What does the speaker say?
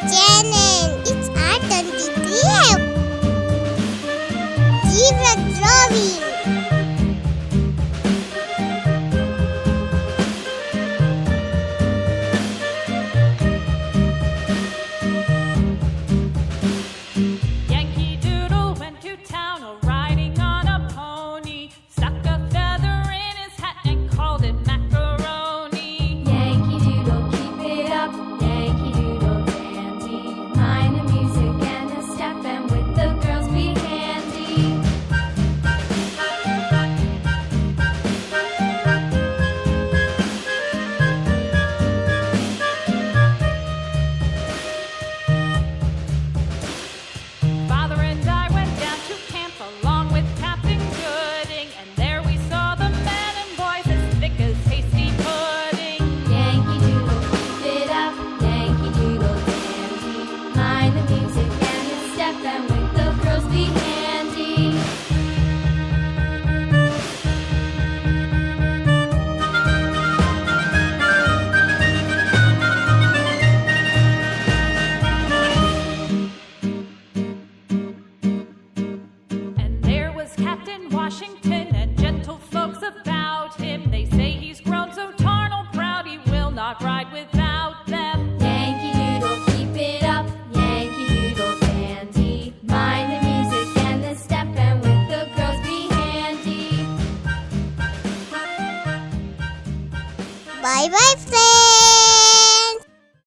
channel. It's R23. Keep it drawing. Yankee Doodle went to town riding on a pony, stuck a feather in his hat and called it macaroni. Yankee Doodle, keep it up, Yankee Doodle dandy. Mind the music and the step, and with the girls be handy. Father and I went down to camp along with Captain Gooding, and there we saw the men and boys as thick as hasty pudding. Yankee Doodle, keep it up, Yankee Doodle dandy. Mind the music and the step, and with the girls be handy. And there was Captain Washington